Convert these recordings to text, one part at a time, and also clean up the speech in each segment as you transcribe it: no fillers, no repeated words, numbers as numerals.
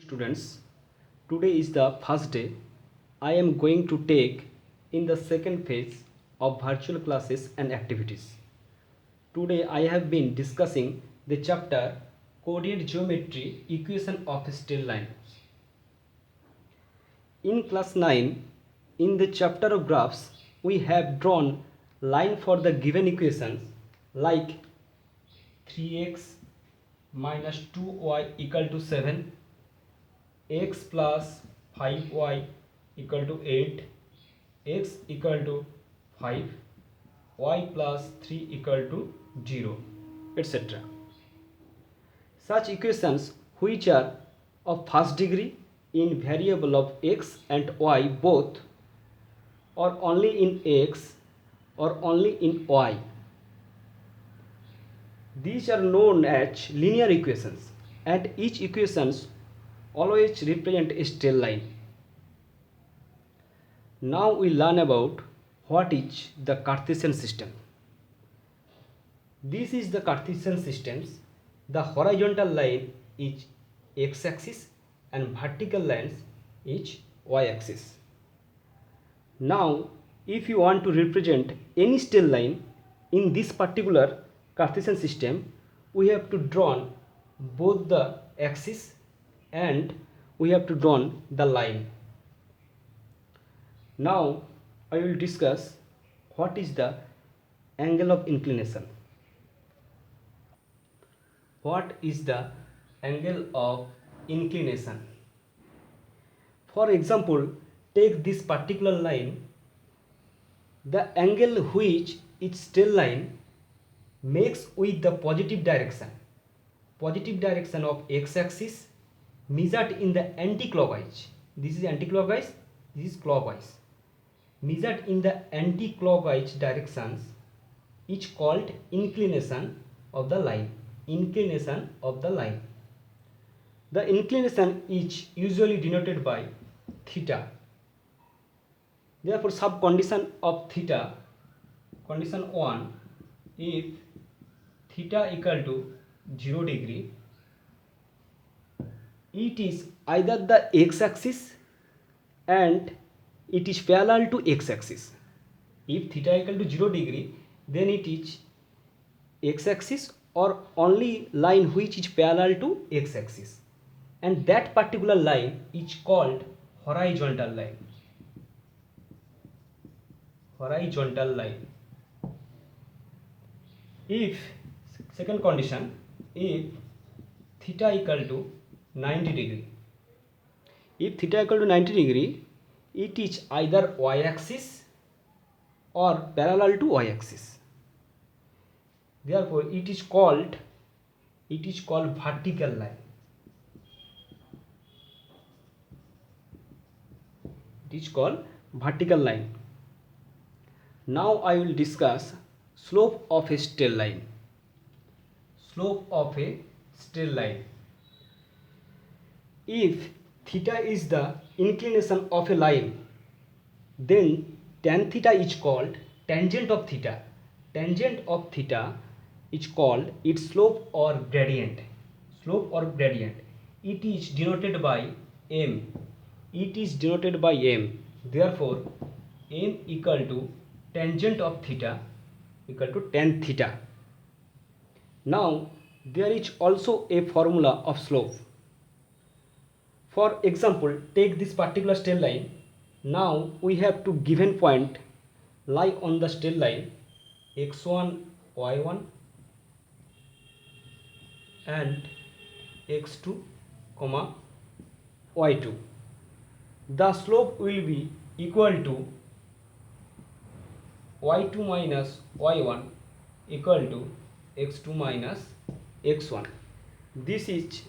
Students, today is the first day. I am going to take in the second phase of virtual classes and activities. Today I have been discussing the chapter Coordinate Geometry Equation of a Straight Line. In class 9, in the chapter of graphs, we have drawn line for the given equations like 3x minus 2y equal to 7, x plus 5y equal to 8, x equal to 5, y plus 3 equal to 0, etc. Such equations which are of first degree in variable of x and y both, or only in x or only in y. These are known as linear equations, and each equations always represent a straight line. Now we learn about what is the Cartesian system. This is the Cartesian systems. The horizontal line is x-axis and vertical lines is y-axis. Now if you want to represent any straight line in this particular Cartesian system, we have to draw both the axis and we have to draw the line. Now I will discuss what is the angle of inclination. What is the angle of inclination? For example, take this particular line. The angle which its straight line makes with the positive direction of x-axis measured in the anti-clockwise. This is anti-clockwise, this is clockwise. Measured in the anti-clockwise directions is called inclination of the line. Inclination of the line. The inclination is usually denoted by theta. Therefore, sub condition of theta, condition 1, if theta equal to 0 degree, it is either the x-axis and it is parallel to x-axis. If theta equal to 0 degree, then it is x-axis or only line which is parallel to x-axis, and that particular line is called horizontal line. Horizontal line. If second condition, if theta equal to 90 degree, if theta equal to 90 degree, it is either y-axis or parallel to y-axis. Therefore, it is called vertical line. It is called vertical line. Now I will discuss slope of a straight line. Slope of a straight line. If theta is the inclination of a line, then tan theta is called tangent of theta. Tangent of theta is called its slope or gradient. Slope or gradient. It is denoted by m. It is denoted by m. Therefore, m equal to tangent of theta equal to tan theta. Now there is also a formula of slope. For example, take this particular straight line. Now we have to given point lie on the straight line x1, y1 and x2, y2. The slope will be equal to y2 minus y1 equal to x2 minus x1. This is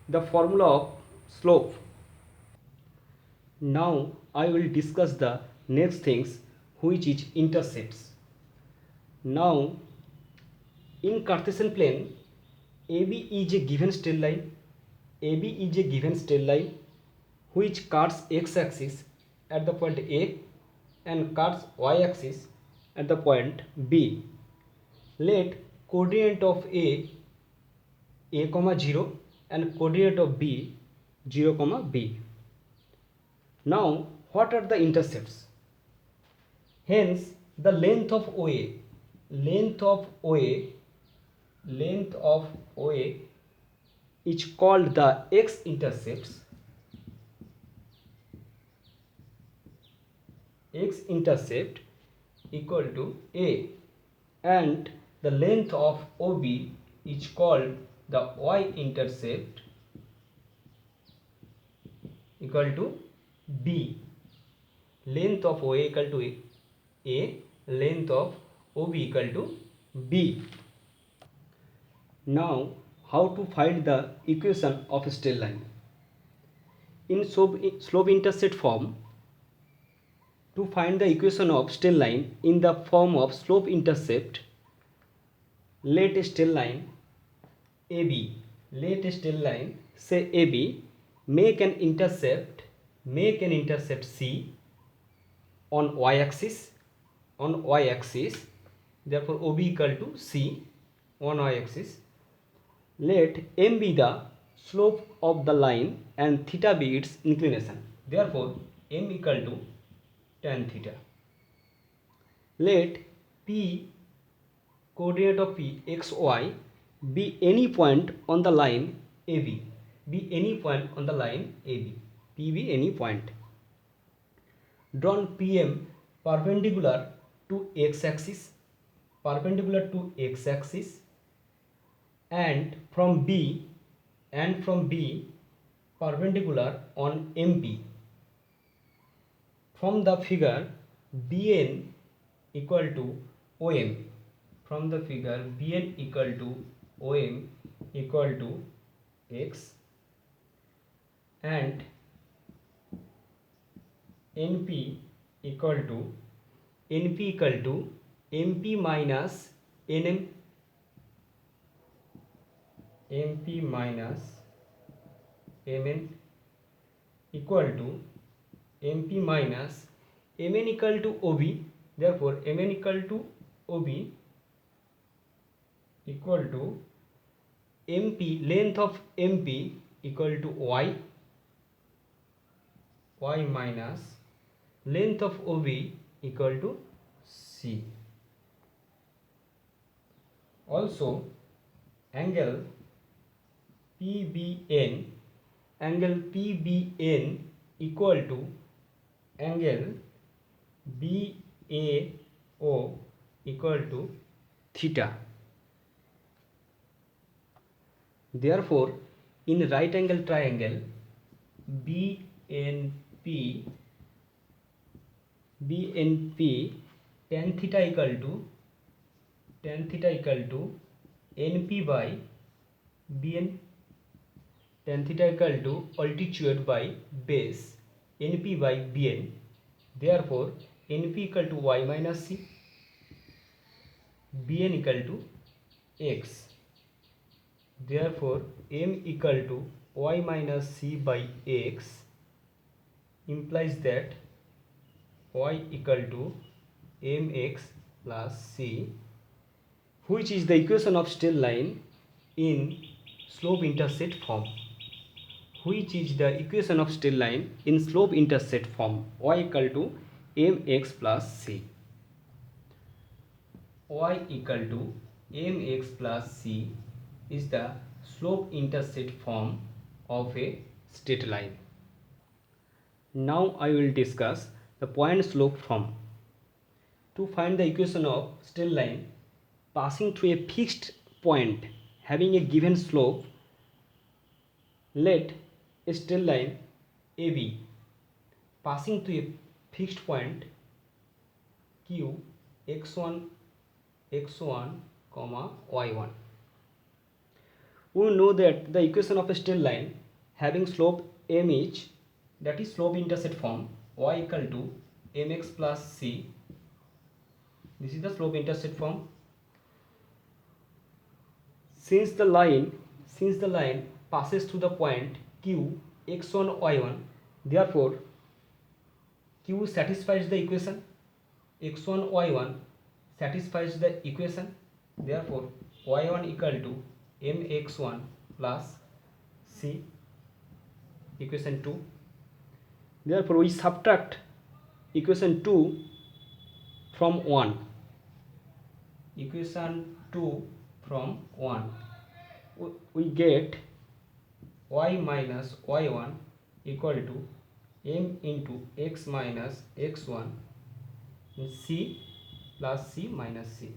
the formula of slope. Now I will discuss the next things, which is intercepts. Now in Cartesian plane, AB is a given straight line. AB is a given straight line which cuts x-axis at the point A and cuts y-axis at the point B. Let coordinate of A, 0 and coordinate of B, 0 comma b. Now what are the intercepts? Hence the length of OA is called the x-intercept equal to A, and the length of OB is called the y-intercept equal to B. Length of OA equal to A, length of OB equal to B. Now how to find the equation of a straight line? In slope-intercept form, to find the equation of straight line in the form of slope-intercept, let a straight line say AB make an intercept C on y-axis, therefore OB equal to C on y-axis. Let M be the slope of the line and theta be its inclination, therefore M equal to tan theta. Let P, coordinate of P, x, y, be any point on the line AB. P be any point. Draw PM perpendicular to x-axis, and from B perpendicular on MP. From the figure BN equal to OM, equal to x, and NP equal to MP minus NM, MN equal to MP minus MN equal to OB, therefore MN equal to OB equal to MP, length of MP equal to y minus length of OB equal to C. Also angle PBN equal to angle BAO equal to theta. Therefore in right angle triangle BNP tan theta equal to NP by BN, tan theta equal to altitude by base, NP by BN, therefore NP equal to y minus C, BN equal to x, therefore M equal to y minus C by x implies that y equal to mx plus c, which is the equation of straight line in slope-intercept form. Y equal to mx plus c. Y equal to mx plus c is the slope-intercept form of a straight line. Now I will discuss the point slope form. To find the equation of straight line passing through a fixed point having a given slope, let a straight line AB passing through a fixed point Q x1 comma y1. We know that the equation of a straight line having slope m is, that is slope intercept form, y equal to mx plus c. This is the slope intercept form. Since the line passes through the point Q x1 y1, therefore Q satisfies the equation, x1 y1 satisfies the equation, therefore y1 equal to mx1 plus c equation 2. Therefore we subtract equation 2 from 1. Equation 2 from 1. We get y minus y1 equal to m into x minus x1 c plus c minus c.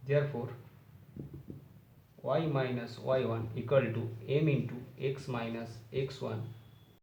Therefore y minus y1 equal to m into x minus x1